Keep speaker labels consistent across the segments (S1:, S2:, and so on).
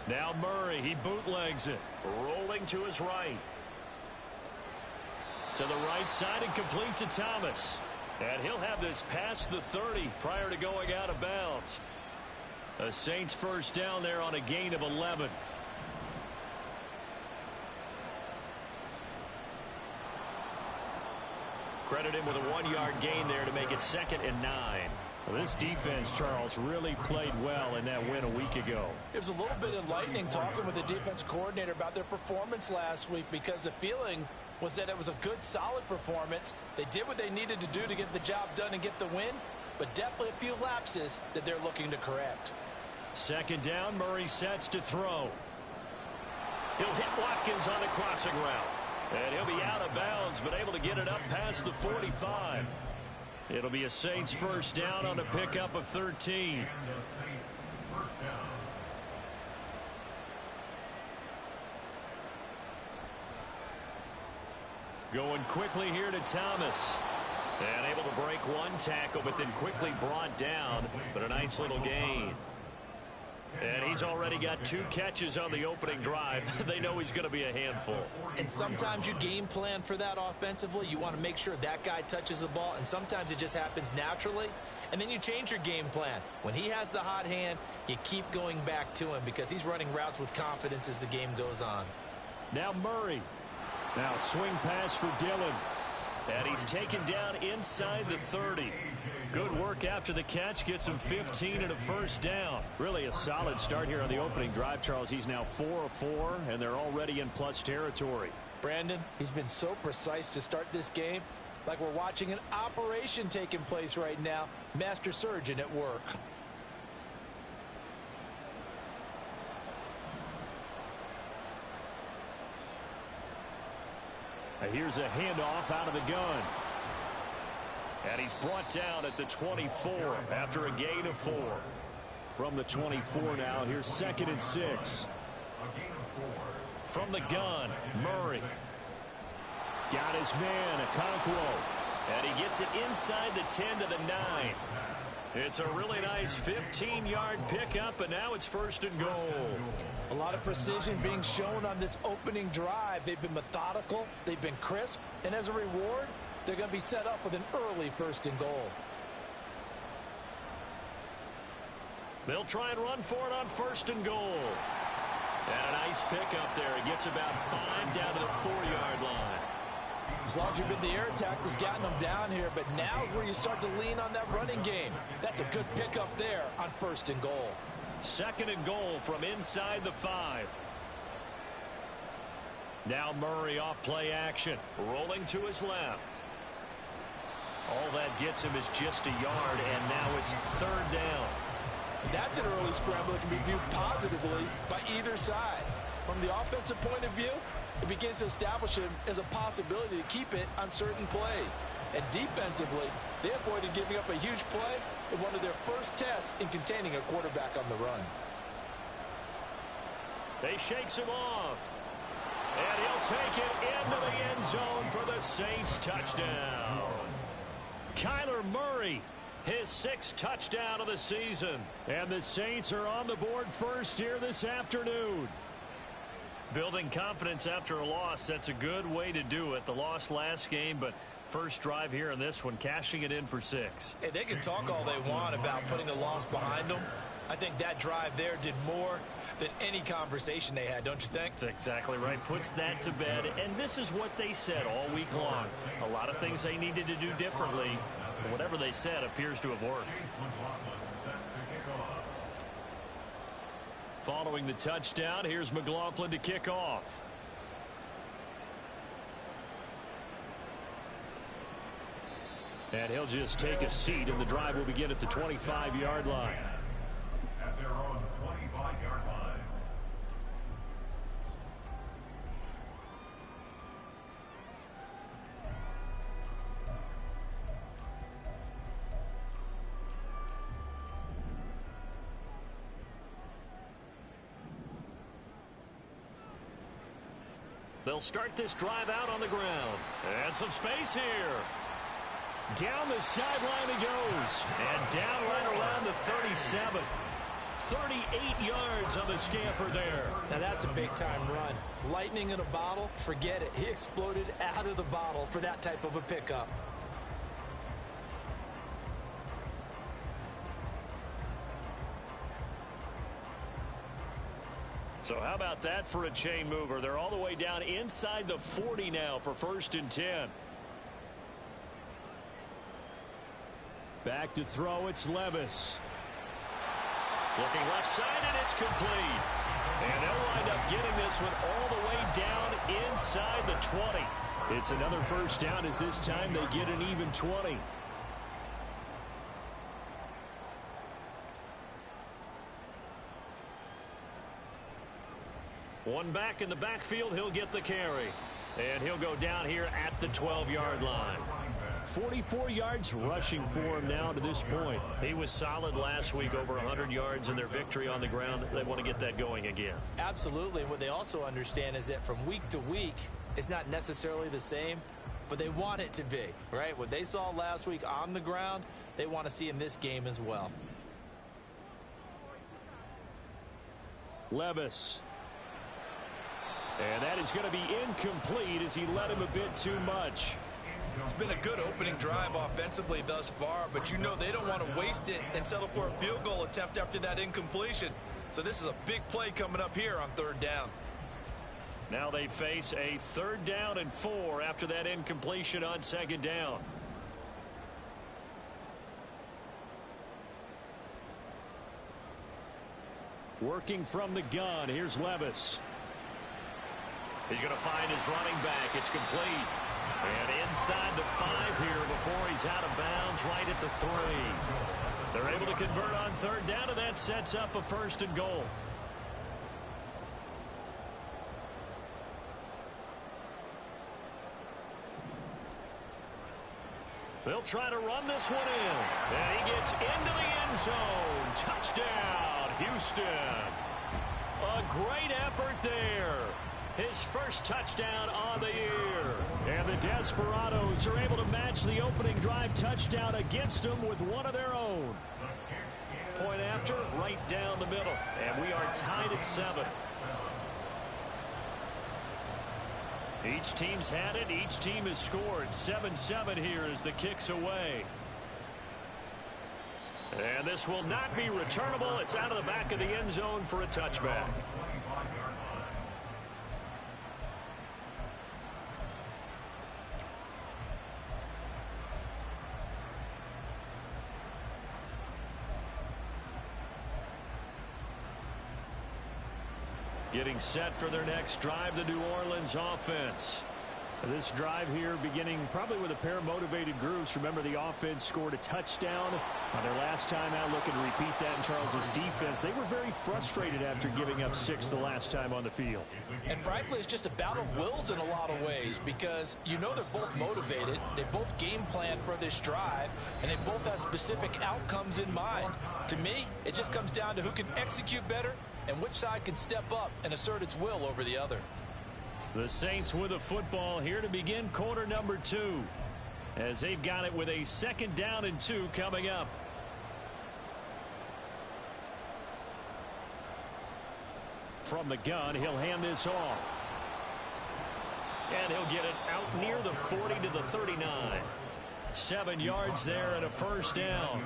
S1: Now Murray, he bootlegs it. Rolling to his right. To the right side and complete to Thomas. And he'll have this past the 30 prior to going out of bounds. A Saints first down there on a gain of 11. Credit him with a 1-yard gain there to make it 2nd and 9. Well, this defense, Charles, really played well in that win a week ago.
S2: It was a little bit enlightening talking with the defense coordinator about their performance last week, because the feeling was that it was a good, solid performance. They did what they needed to do to get the job done and get the win, but definitely a few lapses that they're looking to correct. 2nd down, Murray sets to throw.
S1: He'll hit Watkins on the crossing route. And he'll be out of bounds, but able to get it up past the 45. It'll be a Saints first down on a pickup of 13. Going quickly here to Thomas. And able to break one tackle, but then quickly brought down. But a nice little gain. And he's already got 2 catches on the opening drive. They know he's going to be a handful.
S2: And sometimes you game plan for that offensively. You want to make sure that guy touches the ball, and sometimes it just happens naturally. And then you change your game plan. When he has the hot hand, you keep going back to him because he's running routes with confidence as the game goes on.
S1: Now Murray. Now swing pass for Dillon. And he's taken down inside the 30. Good work after the catch. Gets him 15 and a first down. Really a solid start here on the opening drive, Charles. He's now 4 of 4, and they're already in plus territory.
S2: Brandon, he's been so precise to start this game. Like we're watching an operation taking place right now. Master surgeon at work.
S1: Here's a handoff out of the gun. And he's brought down at the 24 after a gain of 4. From the 24 now, here's 2nd and 6. From the gun, Murray. Got his man, Okonkwo. And he gets it inside the 10 to the 9. It's a really nice 15-yard pickup, and now it's 1st and goal.
S2: A lot of precision being shown on this opening drive. They've been methodical, they've been crisp, and as a reward, they're going to be set up with an early 1st and goal.
S1: They'll try and run for it on 1st and goal. And a nice pickup there. He gets about 5 down to the 4-yard line.
S2: As long as you've been the air attack that's gotten them down here, but now is where you start to lean on that running game. That's a good pickup there on 1st and goal.
S1: 2nd and goal from inside the 5. Now Murray off play action. Rolling to his left. All that gets him is just a yard, and now it's 3rd down.
S2: That's an early scramble that can be viewed positively by either side. From the offensive point of view, it begins to establish him as a possibility to keep it on certain plays. And defensively, they avoided giving up a huge play in one of their first tests in containing a quarterback on the run.
S1: They shakes him off. And he'll take it into the end zone for the Saints touchdown. Kyler Murray, his 6th touchdown of the season. And the Saints are on the board first here this afternoon. Building confidence after a loss, that's a good way to do it. The loss last game, but first drive here in this one, cashing it in for 6.
S2: Hey, they can talk all they want about putting the loss behind them. I think that drive there did more than any conversation they had, don't you think?
S1: That's exactly right. Puts that to bed. And this is what they said all week long. A lot of things they needed to do differently. But whatever they said appears to have worked. Following the touchdown, here's McLaughlin to kick off. And he'll just take a seat, and the drive will begin at the 25-yard line.
S3: At their own 25-yard line.
S1: They'll start this drive out on the ground. And some space here. Down the sideline he goes. And down right around the 37. 38 yards on the scamper there.
S2: Now that's a big-time run. Lightning in a bottle, forget it. He exploded out of the bottle for that type of a pickup.
S1: So how about that for a chain mover? They're all the way down inside the 40 now for 1st and 10. Back to throw, it's Levis. Looking left side, and it's complete. And they'll wind up getting this one all the way down inside the 20. It's another 1st down as this time they get an even 20. One back in the backfield, he'll get the carry. And he'll go down here at the 12-yard line. 44 yards rushing for him now to this point. He was solid last week, over 100 yards in their victory on the ground. They want to get that going again.
S2: Absolutely. What they also understand is that from week to week, it's not necessarily the same, but they want it to be, right? What they saw last week on the ground, they want to see in this game as well.
S1: Levis. And that is going to be incomplete as he led him a bit too much.
S4: It's been a good opening drive offensively thus far, but you know they don't want to waste it and settle for a field goal attempt after that incompletion. So this is a big play coming up here on 3rd down.
S1: Now they face a 3rd down and 4 after that incompletion on 2nd down. Working from the gun, here's Levis. He's going to find his running back. It's complete. And inside the 5 here before he's out of bounds, right at the 3. They're able to convert on 3rd down, and that sets up a 1st and goal. They'll try to run this one in. And he gets into the end zone. Touchdown, Houston. A great effort there. His 1st touchdown on the year. And the Desperados are able to match the opening drive touchdown against them with one of their own. Point after, right down the middle. And we are tied at 7. Each team's had it. Each team has scored. 7-7 here as the kick's away. And this will not be returnable. It's out of the back of the end zone for a touchback. Getting set for their next drive, the New Orleans offense. This drive here beginning probably with a pair of motivated groups. Remember, the offense scored a touchdown on their last time out, looking to repeat that in Charles's defense. They were very frustrated after giving up 6 the last time on the field.
S2: And frankly, it's just a battle of wills in a lot of ways because you know they're both motivated. They both game plan for this drive, and they both have specific outcomes in mind. To me, it just comes down to who can execute better and which side can step up and assert its will over the other.
S1: The Saints with a football here to begin quarter number 2 as they've got it with a 2nd down and 2 coming up. From the gun, he'll hand this off. And he'll get it out near the 40 to the 39. 7 yards there and a 1st down.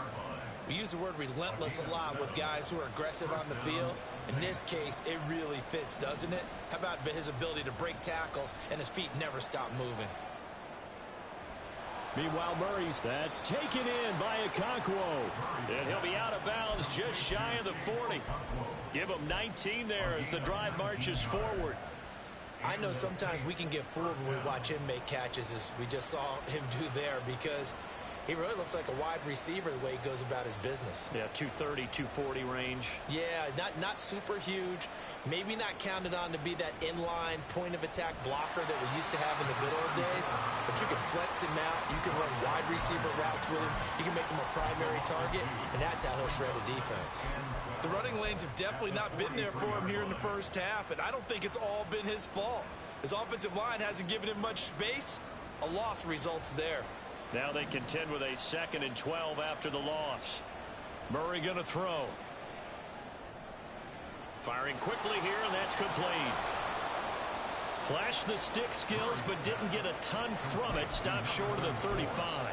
S4: We use the word relentless a lot with guys who are aggressive on the field. In this case, it really fits, doesn't it? How about his ability to break tackles and his feet never stop moving?
S1: Meanwhile, Murray's that's taken in by Okonkwo. And he'll be out of bounds just shy of the 40. Give him 19 there as the drive marches forward.
S2: I know sometimes we can get fooled when we watch him make catches as we just saw him do there because he really looks like a wide receiver the way he goes about his business.
S1: Yeah, 230, 240 range.
S2: Yeah, not super huge. Maybe not counted on to be that inline point-of-attack blocker that we used to have in the good old days. But you can flex him out. You can run wide receiver routes with him. You can make him a primary target, and that's how he'll shred a defense.
S4: The running lanes have definitely not been there for him here in the first half, and I don't think it's all been his fault. His offensive line hasn't given him much space. A loss results there.
S1: Now they contend with a 2nd and 12 after the loss. Murray going to throw. Firing quickly here, and that's complete. Flashed the stick skills, but didn't get a ton from it. Stopped short of the 35.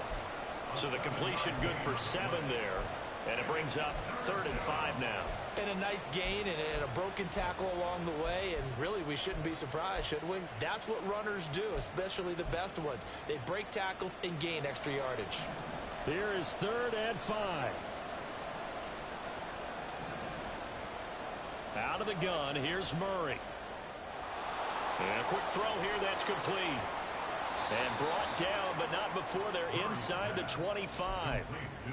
S1: So the completion good for 7 there. And it brings up 3rd and 5 now.
S2: And a nice gain and a broken tackle along the way. And really, we shouldn't be surprised, should we? That's what runners do, especially the best ones. They break tackles and gain extra yardage.
S1: Here is 3rd and 5. Out of the gun, here's Murray. And a quick throw here, that's complete. And brought down, but not before they're inside the 25.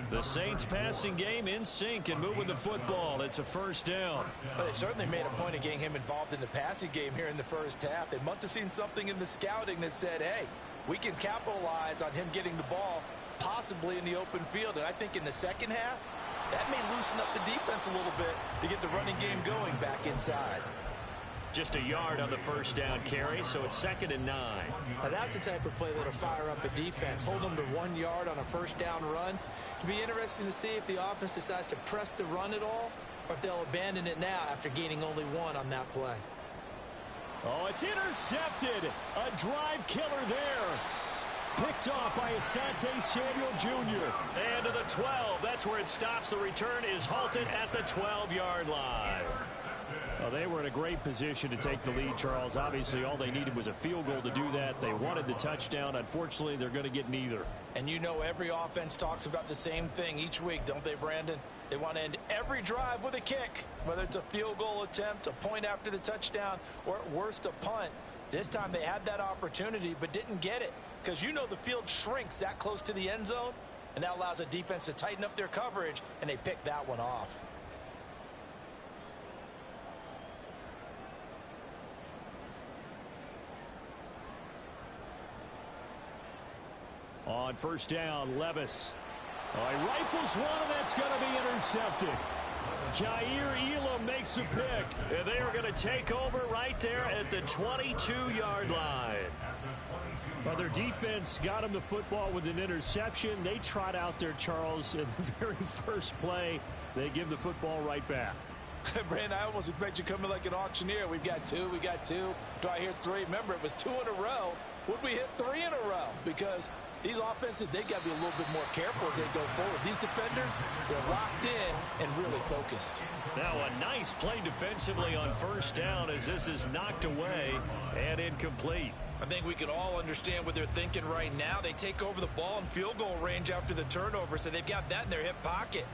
S1: The Saints passing game in sync and moving the football. It's a 1st down.
S2: Well, they certainly made a point of getting him involved in the passing game here in the first half. They must have seen something in the scouting that said, hey, we can capitalize on him getting the ball, possibly in the open field. And I think in the second half, that may loosen up the defense a little bit to get the running game going back inside.
S1: Just a yard on the 1st down carry, so it's 2nd and 9.
S2: Now that's the type of play that'll fire up the defense. Hold them to 1 yard on a 1st down run. It'll be interesting to see if the offense decides to press the run at all, or if they'll abandon it now after gaining only 1 on that play.
S1: Oh, it's intercepted. A drive killer there. Picked off by Asante Samuel Jr. And to the 12. That's where it stops. The return is halted at the 12-yard line. Well, they were in a great position to take the lead, Charles. Obviously, all they needed was a field goal to do that. They wanted the touchdown. Unfortunately, they're going to get neither.
S2: And you know every offense talks about the same thing each week, don't they, Brandon? They want to end every drive with a kick, whether it's a field goal attempt, a point after the touchdown, or at worst, a punt. This time they had that opportunity but didn't get it because you know the field shrinks that close to the end zone, and that allows a defense to tighten up their coverage, and they picked that one off.
S1: On 1st down, Levis. He rifles one, and that's going to be intercepted. Jair Elam makes a pick, and they are going to take over right there at the 22-yard line. Well, their defense got them the football with an interception. They trot out there, Charles, in the very first play. They give the football right back.
S2: Brandon, I almost expect you coming like an auctioneer. We've got 2, we got 2. Do I hear 3? Remember, it was 2 in a row. Would we hit 3 in a row? Because these offenses, they got to be a little bit more careful as they go forward. These defenders, they're locked in and really focused.
S1: Now a nice play defensively on 1st down as this is knocked away and incomplete.
S4: I think we can all understand what they're thinking right now. They take over the ball in field goal range after the turnover, so they've got that in their hip pocket.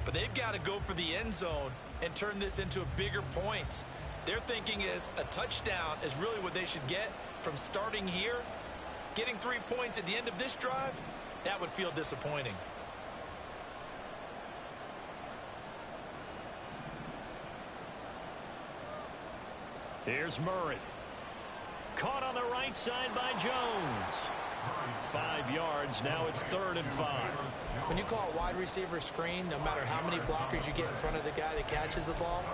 S4: But they've got to go for the end zone and turn this into a bigger points. Their thinking is a touchdown is really what they should get from starting here. Getting 3 points at the end of this drive, that would feel disappointing.
S1: Here's Murray. Caught on the right side by Jones. 5 yards. Now it's 3rd and 5.
S2: When you call a wide receiver screen, no matter how many blockers you get in front of the guy that catches the ball,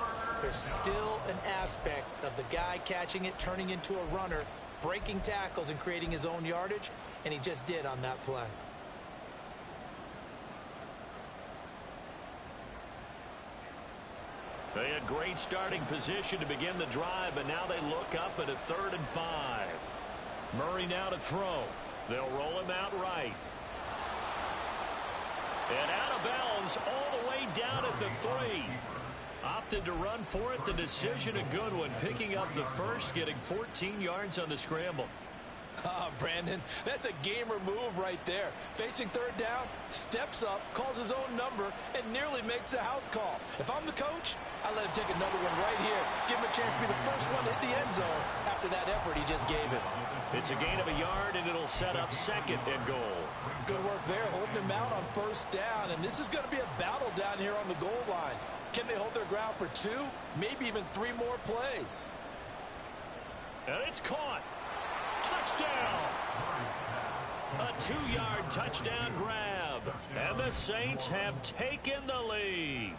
S2: there's still an aspect of the guy catching it, turning into a runner, breaking tackles and creating his own yardage, and he just did on that play.
S1: They had great starting position to begin the drive, but now they look up at a 3rd and 5. Murray now to throw. They'll roll him out right. And out of bounds all the way down at the 3. Opted to run for it. The decision a good one. Picking up the first, getting 14 yards on the scramble.
S2: Brandon, that's a gamer move right there. Facing 3rd down, steps up, calls his own number, and nearly makes the house call. If I'm the coach, I let him take another one right here. Give him a chance to be the first one to hit the end zone after that effort he just gave him.
S1: It's a gain of a yard, and it'll set up 2nd and goal.
S2: Good work there, holding him out on 1st down, and this is going to be a battle down here on the goal line. Can they hold their ground for 2, maybe even 3 more plays?
S1: And it's caught. Touchdown! A 2-yard touchdown grab. And the Saints have taken the lead.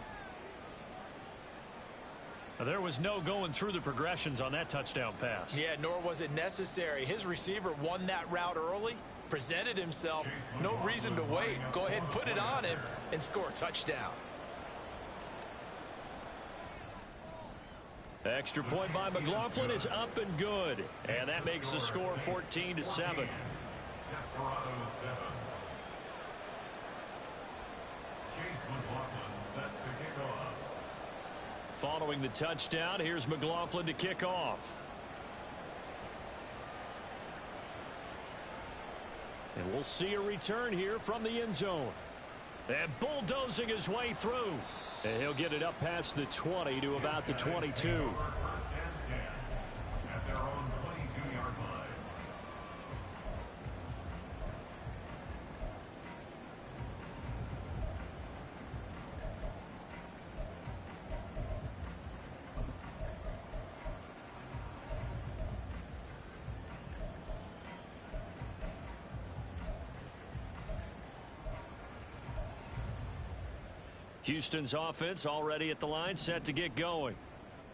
S1: There was no going through the progressions on that touchdown pass.
S2: Yeah, nor was it necessary. His receiver won that route early, presented himself, no reason to wait. Go ahead and put it on him and score a touchdown.
S1: Extra point by McLaughlin is up and good. And that makes the score 14-7.
S3: Desperado 7. Chase McLaughlin set to kick off.
S1: Following the touchdown, here's McLaughlin to kick off. And we'll see a return here from the end zone. And bulldozing his way through. And he'll get it up past the 20 to about the 22.
S3: First and 10 at their own 22-yard line.
S1: Houston's offense already at the line, set to get going.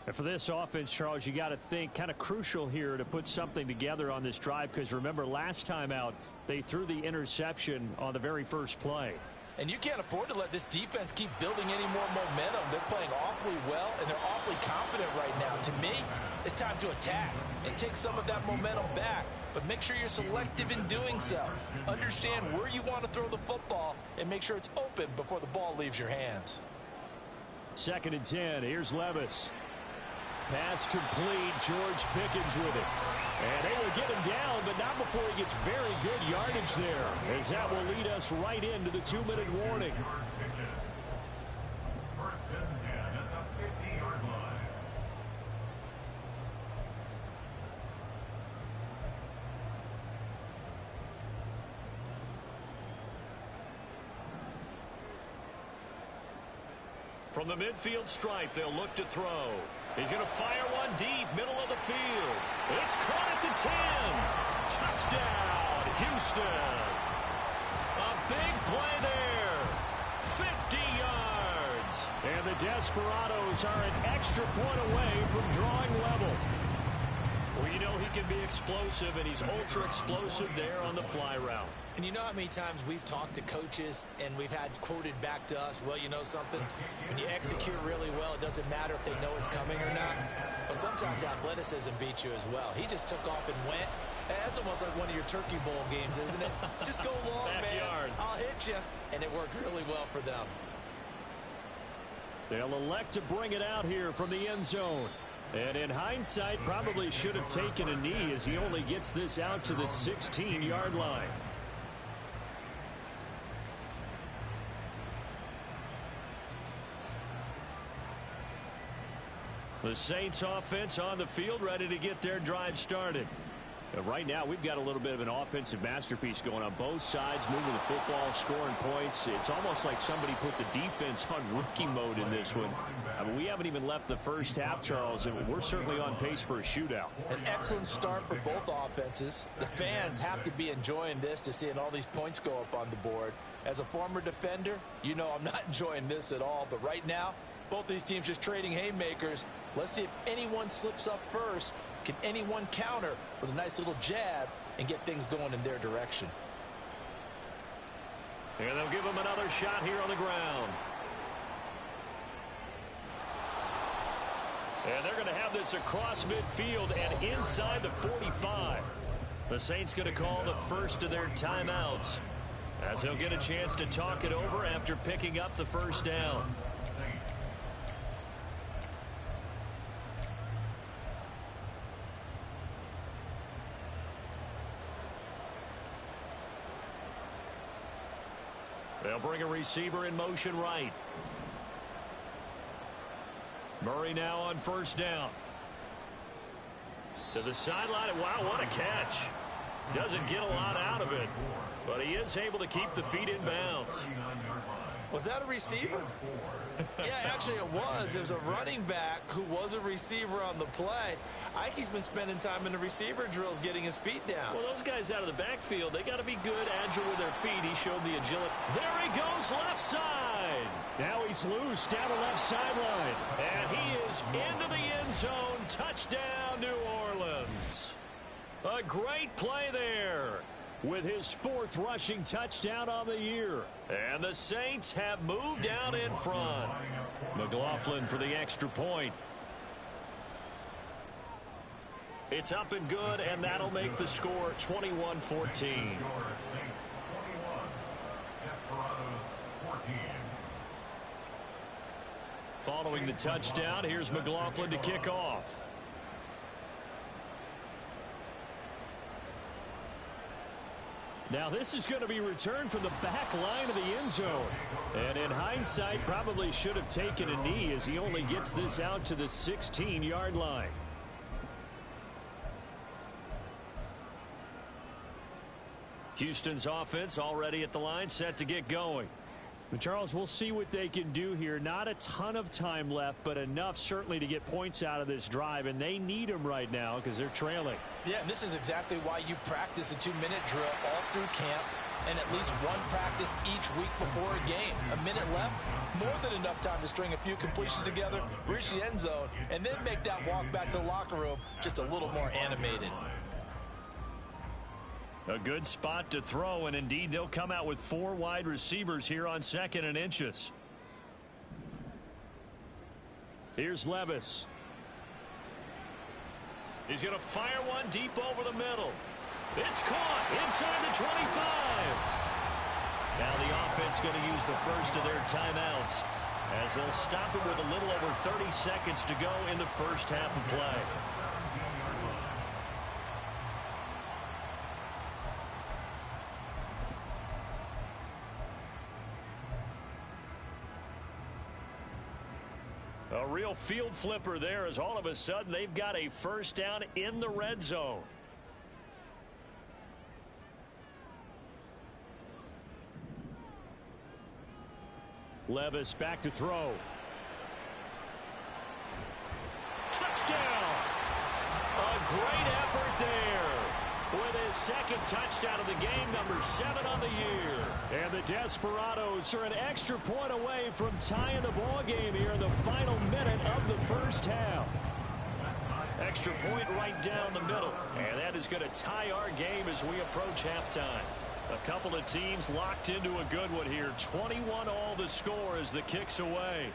S1: And for this offense, Charles, you got to think kind of crucial here to put something together on this drive, because remember last time out they threw the interception on the very first play.
S2: And you can't afford to let this defense keep building any more momentum. They're playing awfully well, and they're awfully confident right now. To me, it's time to attack and take some of that momentum back. But make sure you're selective in doing so. Understand where you want to throw the football and make sure it's open before the ball leaves your hands.
S1: 2nd and 10. Here's Levis. Pass complete. George Pickens with it. And they will get him down, but not before he gets very good yardage there, as that will lead us right into the 2-minute warning.
S3: First and 10 at the 50-yard line.
S1: From the midfield stripe, they'll look to throw. He's going to fire one deep, middle of the field. It's caught at the 10. Touchdown, Houston. A big play there. 50 yards. And the Desperados are an extra point away from drawing level. Well, you know he can be explosive, and he's ultra explosive there on the fly route.
S4: And you know how many times we've talked to coaches and we've had quoted back to us, well, you know something? When you execute really well, it doesn't matter if they know it's coming or not. But sometimes athleticism beats you as well. He just took off and went. That's almost like one of your Turkey Bowl games, isn't it? Just go long,
S1: Backyard.
S4: man. I'll hit you. And it worked really well for them.
S1: They'll elect to bring it out here from the end zone. And in hindsight, probably should have taken a knee, as he only gets this out to the 16-yard line. The Saints offense on the field, ready to get their drive started. Right now, we've got a little bit of an offensive masterpiece going on both sides, moving the football, scoring points. It's almost like somebody put the defense on rookie mode in this one. I mean, we haven't even left the first half, Charles, and we're certainly on pace for a shootout.
S2: An excellent start for both offenses. The fans have to be enjoying this, to seeing all these points go up on the board. As a former defender, you know I'm not enjoying this at all. But right now, both these teams just trading haymakers. Let's see if anyone slips up first. Can anyone counter with a nice little jab and get things going in their direction?
S1: And they'll give him another shot here on the ground. And they're going to have this across midfield and inside the 45. The Saints going to call the first of their timeouts, as he'll get a chance to talk it over after picking up the first down. They'll bring a receiver in motion right. Murray now on first down. To the sideline, and wow, what a catch. Doesn't get a lot out of it, but he is able to keep the feet in bounds.
S4: Was that a receiver? Yeah, actually it was. It was a running back who was a receiver on the play. Ike's been spending time in the receiver drills getting his feet down.
S1: Well, those guys out of the backfield, they got to be good, agile with their feet. He showed the agility. There he goes, left side. Now he's loose down the left sideline. And he is into the end zone. Touchdown, New Orleans. A great play there, with his 4th rushing touchdown on the year. And the Saints have moved out in front. McLaughlin for the extra point. It's up and good, and that'll make the score 21-14.
S3: Score Saints 21, Desperados 14.
S1: Following the touchdown, here's McLaughlin to kick off. Now this is going to be returned from the back line of the end zone. And in hindsight, probably should have taken a knee as he only gets this out to the 16-yard line. Houston's offense already at the line, set to get going. And Charles, we'll see what they can do here. Not a ton of time left, but enough certainly to get points out of this drive, and they need them right now because they're trailing.
S2: Yeah, and this is exactly why you practice a 2-minute drill all through camp and at least one practice each week before a game. A minute left, more than enough time to string a few completions together, reach the end zone, and then make that walk back to the locker room just a little more animated.
S1: A good spot to throw, and indeed they'll come out with 4 wide receivers here on 2nd and inches. Here's Levis. He's going to fire one deep over the middle. It's caught inside the 25. Now the offense going to use the first of their timeouts as they'll stop it with a little over 30 seconds to go in the first half of play. A real field flipper there as all of a sudden they've got a first down in the red zone. Levis back to throw. Touchdown! A great effort there. With his second touchdown of the game, number 7 on the year. And the Desperados are an extra point away from tying the ball game here in the final minute of the first half. Extra point right down the middle. And that is going to tie our game as we approach halftime. A couple of teams locked into a good one here. 21 all the score as the kick's away.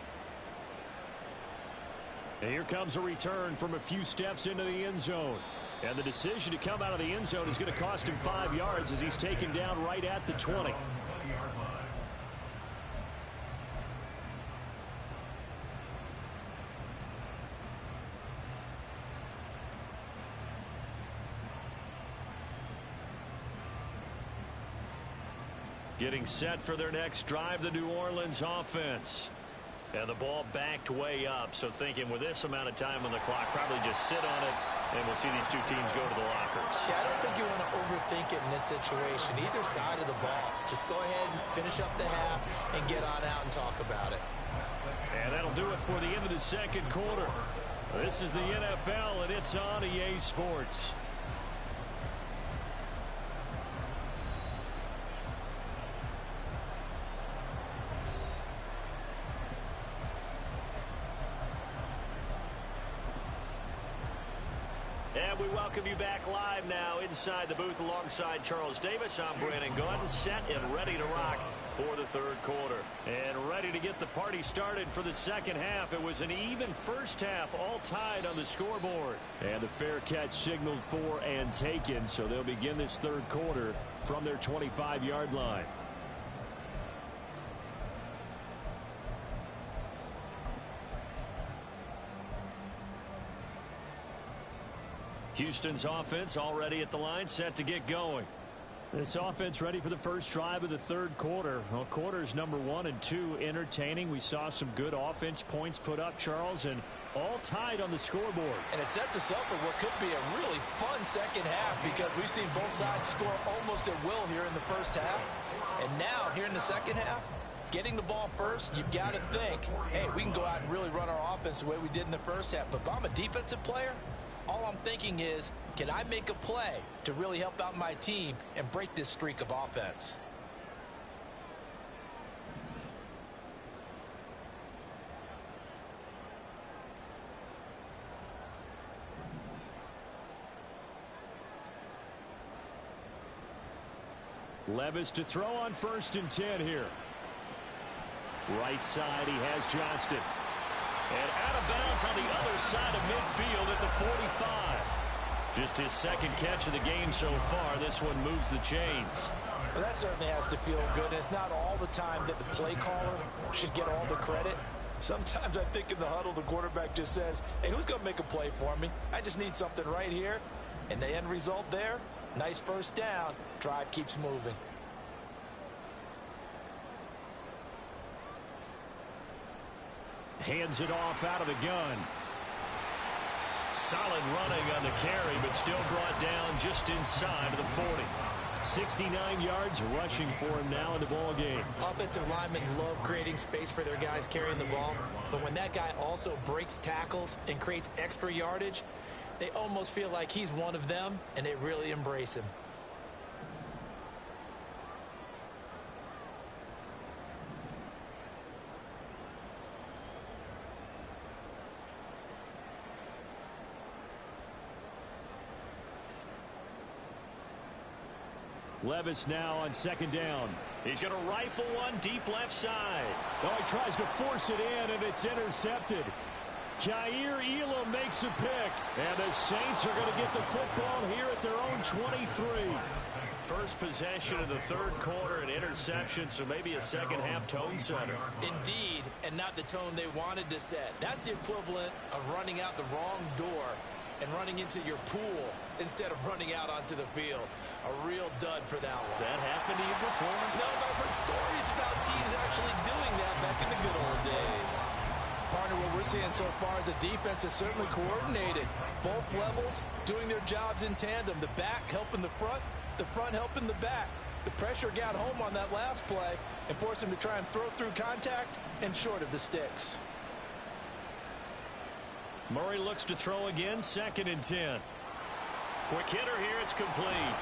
S1: And here comes a return from a few steps into the end zone. And the decision to come out of the end zone is going to cost him 5 yards as he's taken down right at the 20. Getting set for their next drive, the New Orleans offense. And the ball backed way up, so thinking with this amount of time on the clock, probably just sit on it, and we'll see these two teams go to the lockers.
S2: Yeah, I don't think you want to overthink it in this situation. Either side of the ball. Just go ahead and finish up the half and get on out and talk about it.
S1: And that'll do it for the end of the second quarter. This is the NFL, and it's on EA Sports. And we welcome you back live now inside the booth alongside Charles Davis. I'm Brandon Gaudin, set and ready to rock for the third quarter. And ready to get the party started for the second half. It was an even first half, all tied on the scoreboard. And the fair catch signaled for and taken, so they'll begin this third quarter from their 25-yard line. Houston's offense already at the line, set to get going. This offense ready for the first drive of the third quarter. Well, quarters number 1 and 2 entertaining. We saw some good offense points put up, Charles, and all tied on the scoreboard.
S2: And it sets us up for what could be a really fun second half because we've seen both sides score almost at will here in the first half. And now, here in the second half, getting the ball first, you've got to think, hey, we can go out and really run our offense the way we did in the first half. But if I'm a defensive player, all I'm thinking is, can I make a play to really help out my team and break this streak of offense?
S1: Levis to throw on 1st and 10 here. Right side, he has Johnston. And out of bounds on the other side of midfield at the 45. Just his second catch of the game so far. This one moves the chains.
S2: Well, that certainly has to feel good. And it's not all the time that the play caller should get all the credit. Sometimes I think in the huddle, the quarterback just says, hey, who's going to make a play for me? I just need something right here. And the end result there, nice first down. Drive keeps moving.
S1: Hands it off out of the gun. Solid running on the carry, but still brought down just inside of the 40. 69 yards rushing for him now in the ball game.
S4: Offensive linemen love creating space for their guys carrying the ball, but when that guy also breaks tackles and creates extra yardage, they almost feel like he's one of them, and they really embrace him.
S1: Levis now on second down. He's going to rifle one deep left side. Oh, he tries to force it in, and it's intercepted. Kaiir Elam makes a pick, and the Saints are going to get the football here at their own 23. First possession of the third quarter, an interception, so maybe a second-half tone setter.
S4: Indeed, and not the tone they wanted to set. That's the equivalent of running out the wrong door and running into your pool instead of running out onto the field. A real dud for that one.
S1: Has that happened to you before?
S4: No, but I've heard stories about teams actually doing that back in the good old days.
S2: Partner, what we're seeing so far is a defense that's certainly coordinated. Both levels doing their jobs in tandem. The back helping the front helping the back. The pressure got home on that last play and forced him to try and throw through contact and short of the sticks.
S1: Murray looks to throw again, 2nd and 10. Quick hitter here, it's complete.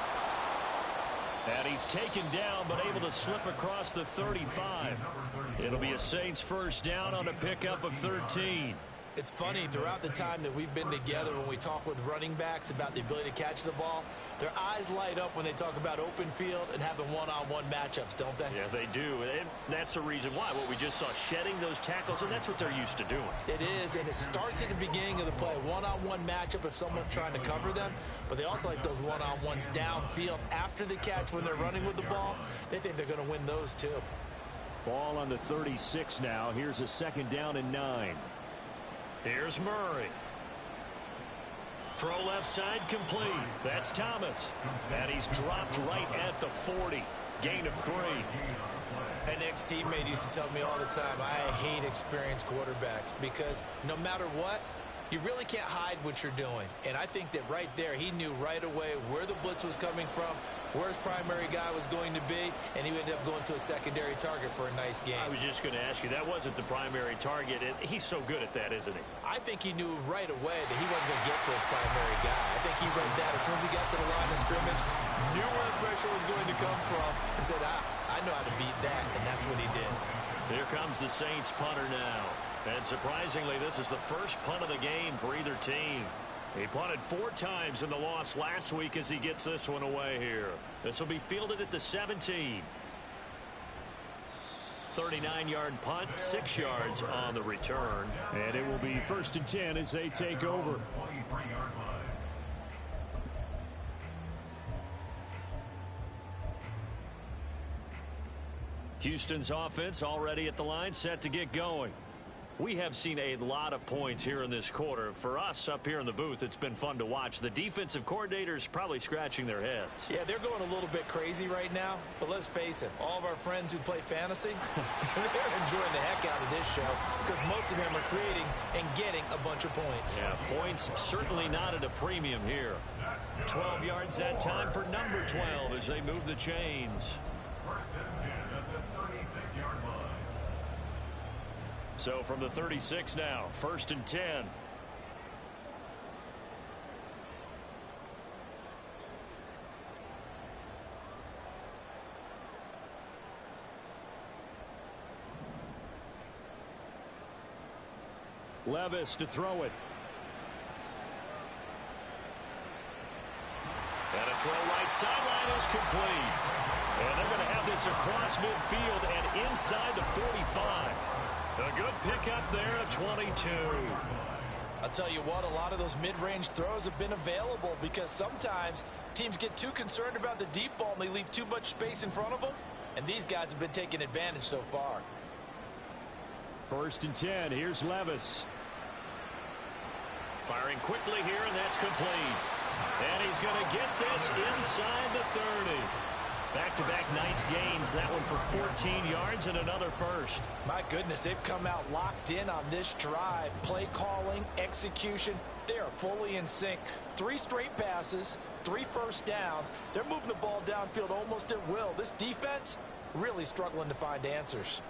S1: And he's taken down, but able to slip across the 35. It'll be a Saints first down on a pickup of 13.
S4: It's funny, throughout the time that we've been together, when we talk with running backs about the ability to catch the ball, their eyes light up when they talk about open field and having one-on-one matchups, don't they?
S1: Yeah, they do. And that's the reason why. What we just saw, shedding those tackles, and that's what they're used to doing.
S4: It is, and it starts at the beginning of the play. One-on-one matchup if someone's trying to cover them, but they also like those one-on-ones downfield after the catch when they're running with the ball. They think they're going to win those too.
S1: Ball on the 36 now. Here's a 2nd down and 9. Here's Murray. Throw left side complete. That's Thomas. And he's dropped right at the 40. Gain of 3.
S4: An ex-teammate used to tell me all the time, I hate experienced quarterbacks because no matter what, you really can't hide what you're doing. And I think that right there, he knew right away where the blitz was coming from, where his primary guy was going to be, and he ended up going to a secondary target for a nice game.
S1: I was just going to ask you, that wasn't the primary target. He's so good at that, isn't he?
S4: I think he knew right away that he wasn't going to get to his primary guy. I think he read that as soon as he got to the line of scrimmage, knew where the pressure was going to come from, and said, I know how to beat that, and that's what he did.
S1: Here comes the Saints punter now. And surprisingly, this is the first punt of the game for either team. He punted 4 times in the loss last week as he gets this one away here. This will be fielded at the 17. 39-yard punt, 6 yards on the return. And it will be 1st and 10 as they take over. Houston's offense already at the line, set to get going. We have seen a lot of points here in this quarter. For us up here in the booth, it's been fun to watch. The defensive coordinators probably scratching their heads.
S4: Yeah, they're going a little bit crazy right now. But let's face it, all of our friends who play fantasy, they're enjoying the heck out of this show because most of them are creating and getting a bunch of points.
S1: Yeah, points certainly not at a premium here. 12 yards that time for number 12 as they move the chains.
S3: 1st and 10 at the 36-yard line.
S1: So from the 36 now, 1st and 10. Levis to throw it. And a throw right sideline is complete. And they're going to have this across midfield and inside the 45. A good pickup there at 22.
S2: I'll tell you what, a lot of those mid-range throws have been available because sometimes teams get too concerned about the deep ball and they leave too much space in front of them, and these guys have been taking advantage so far.
S1: 1st and 10. Here's Levis. Firing quickly here, and that's complete. And he's going to get this inside the 30. Back-to-back nice gains. That one for 14 yards and another first.
S2: My goodness, they've come out locked in on this drive. Play calling, execution, they are fully in sync. 3 straight passes, 3 first downs. They're moving the ball downfield almost at will. This defense really struggling to find answers.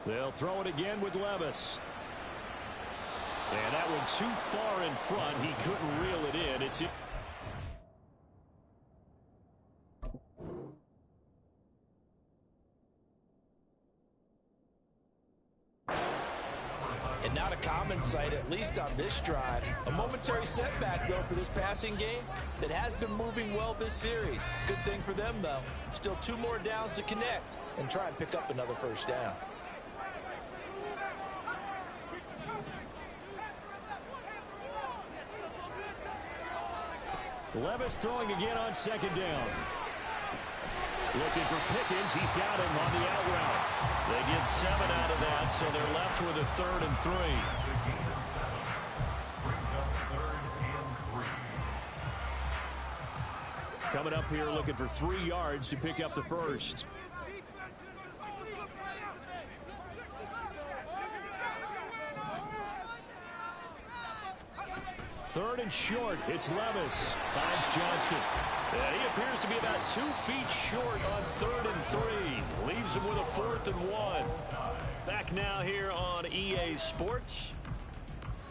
S1: They'll throw it again with Levis. And that one too far in front. He couldn't reel it in. It's
S2: and not a common sight, at least on this drive. A momentary setback, though, for this passing game that has been moving well this series. Good thing for them, though. Still 2 more downs to connect and try and pick up another first down.
S1: Levis throwing again on 2nd down. Looking for Pickens. He's got him on the out route. They get 7 out of that, so they're left with a 3rd and 3. Coming up here looking for 3 yards to pick up the first. 3rd and short. It's Levis. Finds Johnston. And he appears to be about 2 feet short on 3rd and 3. Leaves him with a 4th and 1. Back now here on EA Sports.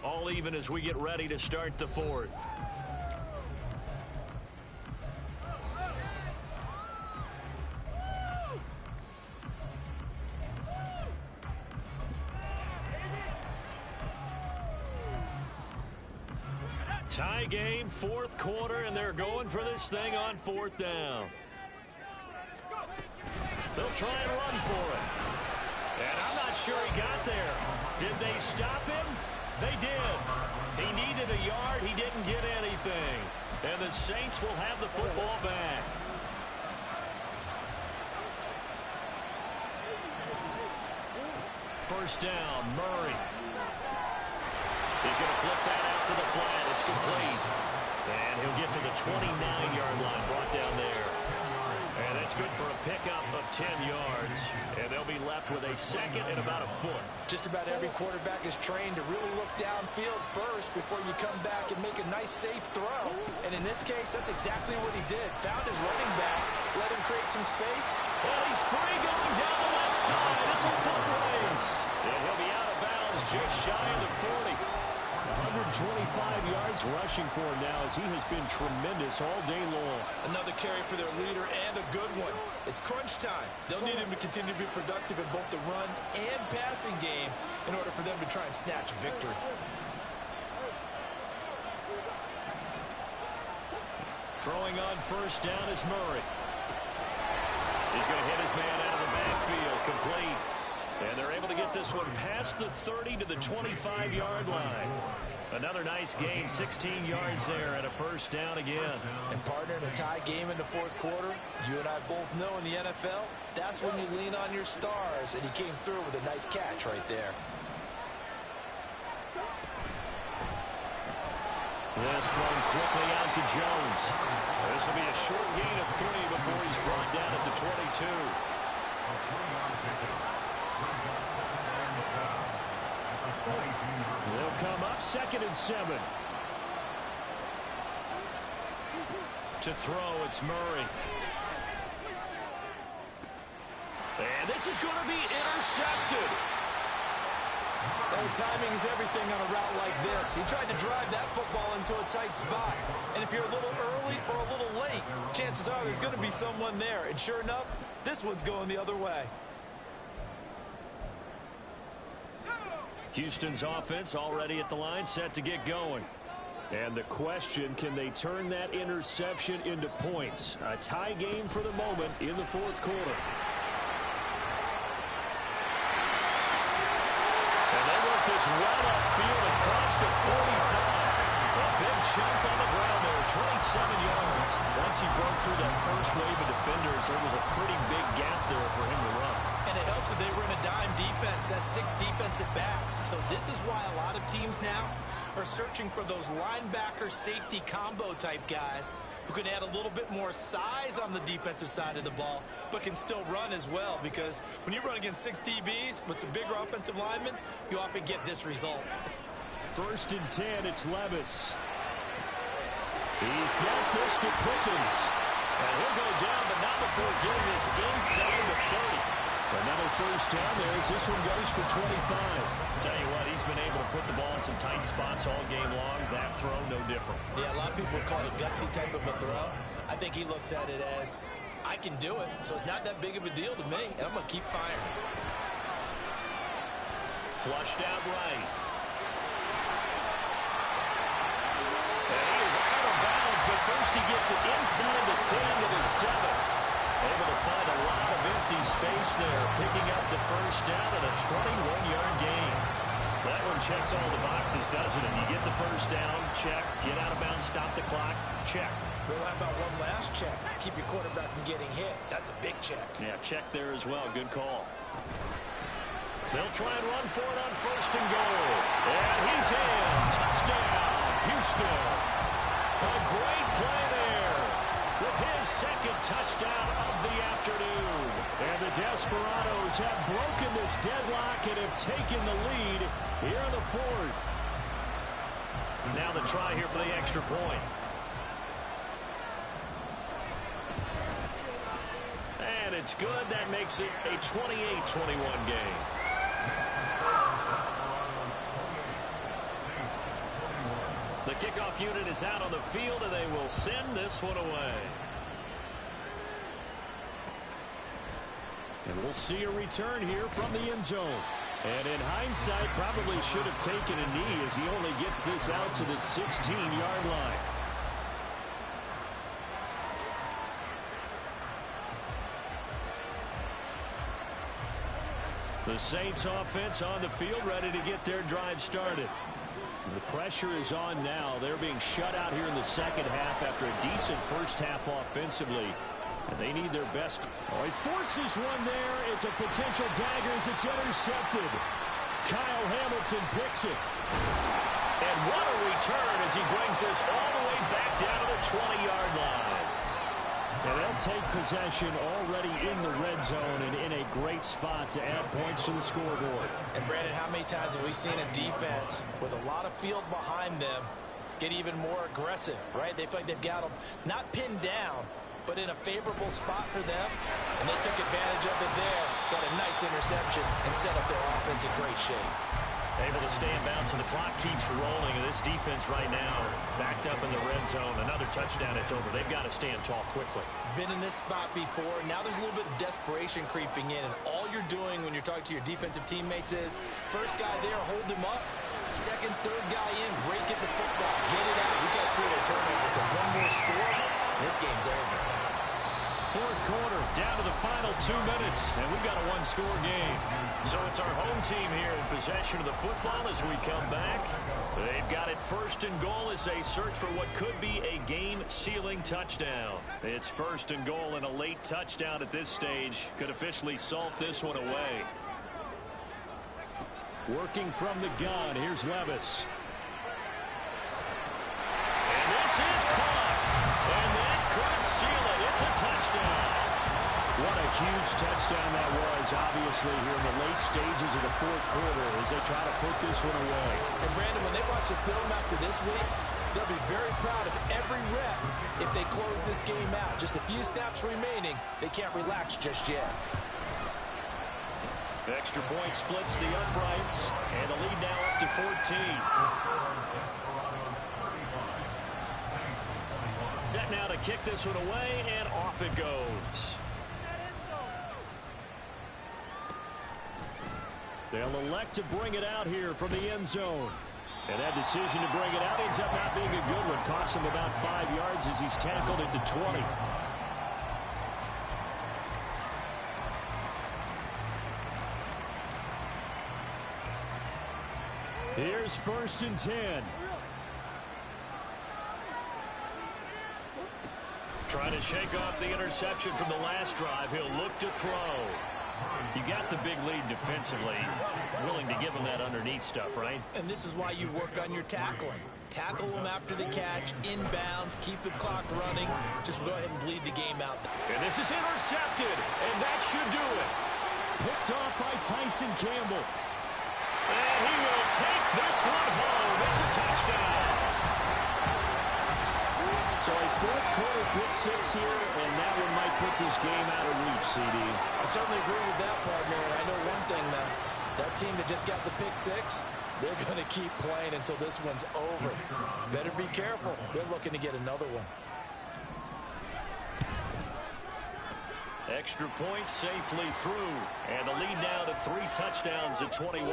S1: All even as we get ready to start the 4th. Tie game, 4th quarter, and they're going for this thing on 4th down. They'll try and run for it. And I'm not sure he got there. Did they stop him? They did. He needed a yard. He didn't get anything. And the Saints will have the football back. First down, Murray. He's going to flip that out to the flat. It's complete. And he'll get to the 29-yard line, brought down there. And that's good for a pickup of 10 yards. And they'll be left with a 2nd and about a foot.
S2: Just about every quarterback is trained to really look downfield first before you come back and make a nice, safe throw. And in this case, that's exactly what he did. Found his running back, let him create some space.
S1: And he's free going down the left side. It's a foot race. And he'll be out of bounds just shy of the 40. 125 yards rushing for him now as he has been tremendous all day long.
S4: Another carry for their leader and a good one. It's crunch time. They'll need him to continue to be productive in both the run and passing game in order for them to try and snatch a victory.
S1: Throwing on first down is Murray. He's going to hit his man out of the backfield, complete. And they're able to get this one past the 30 to the 25-yard line. Another nice gain, 16 yards there, and a first down again.
S2: And partner, in a tie game in the 4th quarter, you and I both know in the NFL, that's when you lean on your stars, and he came through with a nice catch right there.
S1: This thrown quickly out to Jones. This will be a short gain of 3 before he's brought down at the 22. They'll come up 2nd and 7. To throw, it's Murray. And this is going to be intercepted.
S4: Well, timing is everything on a route like this. He tried to drive that football into a tight spot. And if you're a little early or a little late, chances are there's going to be someone there. And sure enough, this one's going the other way.
S1: Houston's offense already at the line, set to get going. And the question, can they turn that interception into points? A tie game for the moment in the 4th quarter. is well upfield across the 45. A big chunk on the ground there, 27 yards. Once he broke through that first wave of defenders, there was a pretty big gap there for him to run.
S4: And it helps that they were in a dime defense. That's 6 defensive backs. So this is why a lot of teams now are searching for those linebacker safety combo type guys who can add a little bit more size on the defensive side of the ball, but can still run as well, because when you run against 6 DBs with some bigger offensive linemen, you often get this result.
S1: 1st and 10, it's Levis. He's got this to Pickens. And he'll go down, but not before getting this inside the 30. Another first down there as this one goes for 25. Tell you what, he's been able to put the ball in some tight spots all game long. That throw, no different.
S4: Yeah, a lot of people would call it a gutsy type of a throw. I think he looks at it as, I can do it, so it's not that big of a deal to me, and I'm going to keep firing.
S1: Flushed out right. And he is out of bounds, but first he gets it inside the 10 to the 7. Able to find a lot of empty space there, picking up the first down and a 21-yard gain. That one checks all the boxes, doesn't it? You get the first down, check. Get out of bounds, stop the clock, check.
S4: Well, how about one last check? Keep your quarterback from getting hit. That's a big check.
S1: Yeah, check there as well. Good call. They'll try and run for it on 1st and goal. And he's in. Touchdown, Houston. A great play there with his 2nd touchdown of the afternoon. And the Desperados have broken this deadlock and have taken the lead here in the 4th. Now the try here for the extra point. And it's good. That makes it a 28-21 game. The kickoff unit is out on the field, and they will send this one away. And we'll see a return here from the end zone. And in hindsight, probably should have taken a knee as he only gets this out to the 16-yard line. The Saints offense on the field, ready to get their drive started. The pressure is on now. They're being shut out here in the second half after a decent first half offensively. And they need their best. Oh, he forces one there. It's a potential dagger as it's intercepted. Kyle Hamilton picks it. And what a return as he brings this all the way back down to the 20-yard line. And they'll take possession already in the red zone and in a great spot to add points to the scoreboard.
S4: And Brandon, how many times have we seen a defense with a lot of field behind them get even more aggressive, right? They feel like they've got them not pinned down, but in a favorable spot for them, and they took advantage of it there, got a nice interception, and set up their offense in great shape.
S1: Able to stay in bounds, and the clock keeps rolling, and this defense right now backed up in the red zone. Another touchdown, it's over. They've got to stand tall quickly.
S4: Been in this spot before. Now there's a little bit of desperation creeping in, and all you're doing when you're talking to your defensive teammates is, first guy there, hold him up. Second, third guy in, break at the football. Get it out. We got to create a turnover because one more score, and this game's over.
S1: 4th quarter, down to the final 2 minutes, and we've got a one-score game. So it's our home team here in possession of the football as we come back. They've got it 1st and goal as they search for what could be a game-sealing touchdown. It's 1st and goal, and a late touchdown at this stage could officially salt this one away. Working from the gun, here's Levis. And this is caught. And that could seal it. It's a touchdown. What a huge touchdown that was, obviously, here in the late stages of the 4th quarter as they try to put this one away.
S4: And, Brandon, when they watch the film after this week, they'll be very proud of every rep if they close this game out. Just a few snaps remaining. They can't relax just yet.
S1: Extra point splits the uprights, and the lead now up to 14. Set now to kick this one away, and off it goes. They'll elect to bring it out here from the end zone. And that decision to bring it out ends up not being a good one. Costs him about 5 yards as he's tackled at the 20. Here's 1st and 10. Trying to shake off the interception from the last drive. He'll look to throw. You got the big lead defensively. Willing to give him that underneath stuff, right?
S4: And this is why you work on your tackling. Tackle them after the catch, inbounds, keep the clock running. Just go ahead and bleed the game out.
S1: And this is intercepted, and that should do it. Picked off by Tyson Campbell. And he will take this one home. It's a touchdown. So a 4th quarter pick 6 here, and that one might put this game out of reach, CD.
S2: I certainly agree with that, partner. And I know one thing now. That team that just got the pick 6, they're going to keep playing until this one's over. Better be careful. They're looking to get another one.
S1: Extra point safely through. And the lead now to 3 touchdowns at 21.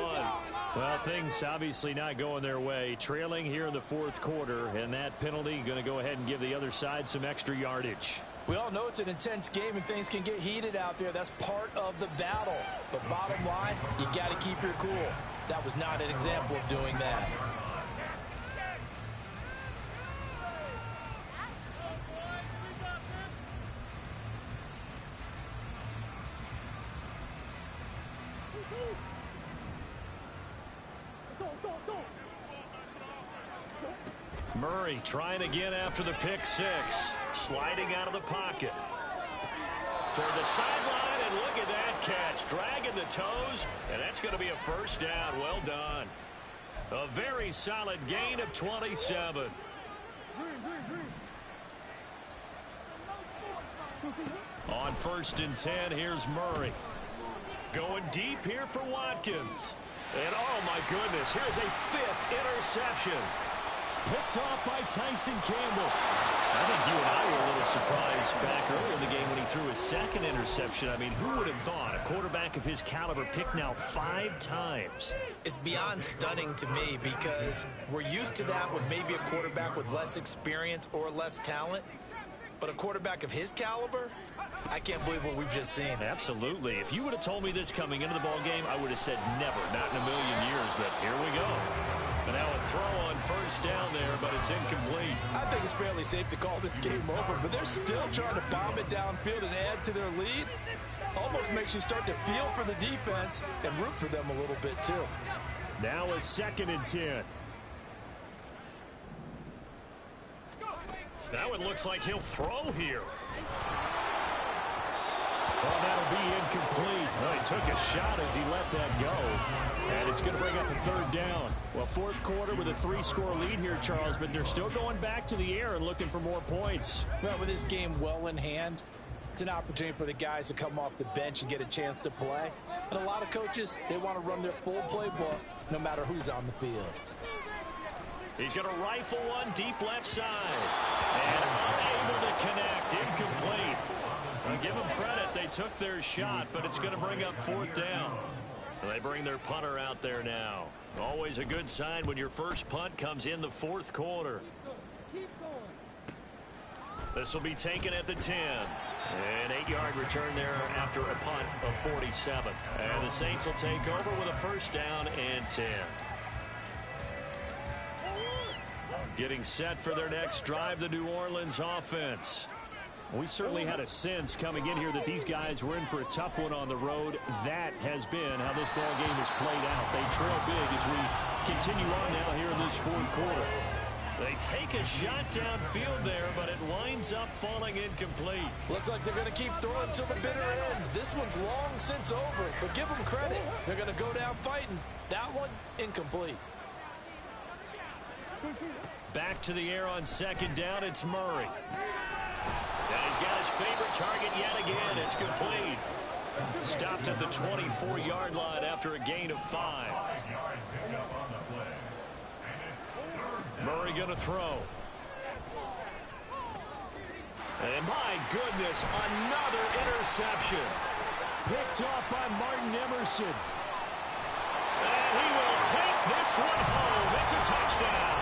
S1: Well, things obviously not going their way. Trailing here in the 4th quarter. And that penalty going to go ahead and give the other side some extra yardage.
S2: We all know it's an intense game and things can get heated out there. That's part of the battle. But bottom line, you got to keep your cool. That was not an example of doing that.
S1: Murray trying again after the pick 6. Sliding out of the pocket. Toward the sideline, and look at that catch. Dragging the toes, and that's going to be a 1st down. Well done. A very solid gain of 27. On 1st and 10, here's Murray. Going deep here for Watkins. And oh my goodness, here's a 5th interception. Picked off by Tyson Campbell. I think you and I were a little surprised back earlier in the game when he threw his 2nd interception. I mean, who would have thought a quarterback of his caliber picked now 5 times?
S4: It's beyond stunning to me because we're used to that with maybe a quarterback with less experience or less talent. But a quarterback of his caliber, I can't believe what we've just seen.
S1: Absolutely. If you would have told me this coming into the ball game, I would have said never, not in a million years. But here we go. And now a throw on 1st down there, but it's incomplete.
S2: I think it's fairly safe to call this game over, but they're still trying to bomb it downfield and add to their lead. Almost makes you start to feel for the defense and root for them a little bit too.
S1: Now a 2nd and 10. Now it looks like he'll throw here. Well, that'll be incomplete. Well, he took a shot as he let that go. And it's going to bring up a 3rd down. Well, 4th quarter with a 3-score lead here, Charles, but they're still going back to the air and looking for more points.
S2: Well, with this game well in hand, it's an opportunity for the guys to come off the bench and get a chance to play. And a lot of coaches, they want to run their full playbook no matter who's on the field.
S1: He's going to rifle one deep left side. And unable to connect. Incomplete. I'll give them credit. They took their shot, but it's going to bring up 4th down. And they bring their punter out there now. Always a good sign when your first punt comes in the 4th quarter. This will be taken at the 10. An 8-yard return there after a punt of 47. And the Saints will take over with a 1st down and 10. Getting set for their next drive, the New Orleans offense. We certainly had a sense coming in here that these guys were in for a tough one on the road. That has been how this ball game has played out. They trail big as we continue on now here in this 4th quarter. They take a shot downfield there, but it winds up falling incomplete.
S2: Looks like they're going to keep throwing till the bitter end. This one's long since over, but give them credit. They're going to go down fighting. That one, incomplete.
S1: Back to the air on 2nd down, it's Murray. And he's got his favorite target yet again. It's complete. Stopped at the 24-yard line after a gain of 5. Murray going to throw. And my goodness, another interception. Picked off by Martin Emerson. And he will take this one home. It's a touchdown.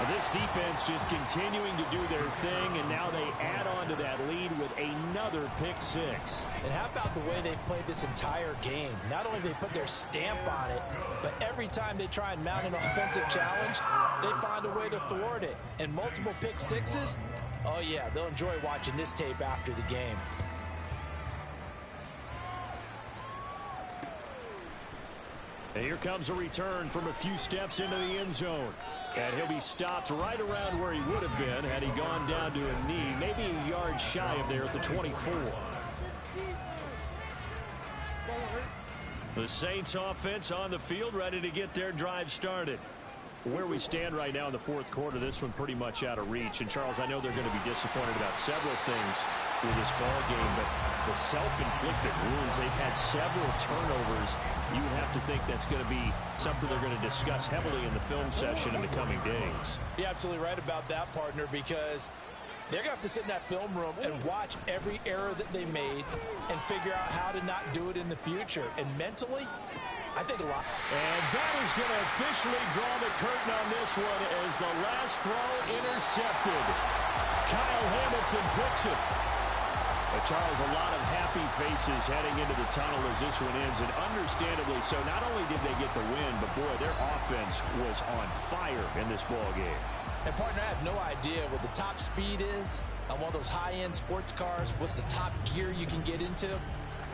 S1: This defense just continuing to do their thing, and now they add on to that lead with another pick six.
S2: And how about the way they've played this entire game? Not only do they put their stamp on it, but every time they try and mount an offensive challenge, they find a way to thwart it. And multiple pick sixes, oh yeah, they'll enjoy watching this tape after the game.
S1: And here comes a return from a few steps into the end zone. And he'll be stopped right around where he would have been had he gone down to a knee, maybe a yard shy of there at the 24. The Saints offense on the field, ready to get their drive started. Where we stand right now in the fourth quarter, this one pretty much out of reach. And, Charles, I know they're going to be disappointed about several things with this ball game, but the self-inflicted wounds, they've had several turnovers. You would have to think that's going to be something they're going to discuss heavily in the film session in the coming days.
S2: You're absolutely right about that, partner, because they're going to have to sit in that film room and watch every error that they made and figure out how to not do it in the future. And mentally, I think a lot.
S1: And that is going to officially draw the curtain on this one as the last throw intercepted. Kyle Hamilton picks it. But Charles, a lot of happy faces heading into the tunnel as this one ends, and understandably so. Not only did they get the win, but boy, their offense was on fire in this ball game.
S2: And partner, I have no idea what the top speed is on one of those high-end sports cars. What's the top gear you can get into?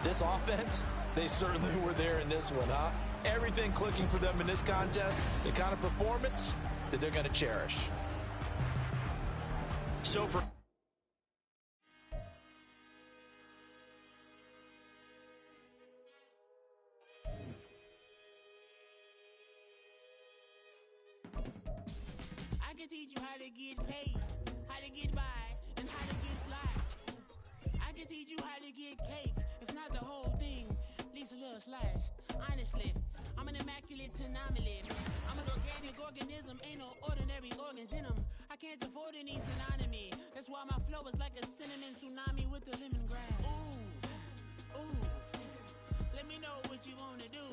S2: This offense, they certainly were there in this one, huh? Everything clicking for them in this contest, the kind of performance that they're going to cherish.
S1: So for
S5: I can teach you how to get paid, how to get by, and how to get fly. I can teach you how to get cake, if not the whole thing, at least a little slice. Honestly, I'm an immaculate anomaly. I'm an organic organism, ain't no ordinary organs in them. I can't afford any synonymy. That's why my flow is like a cinnamon tsunami with the lemongrass. Ooh, ooh. Let me know what you wanna do.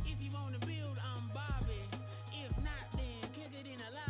S5: If you wanna be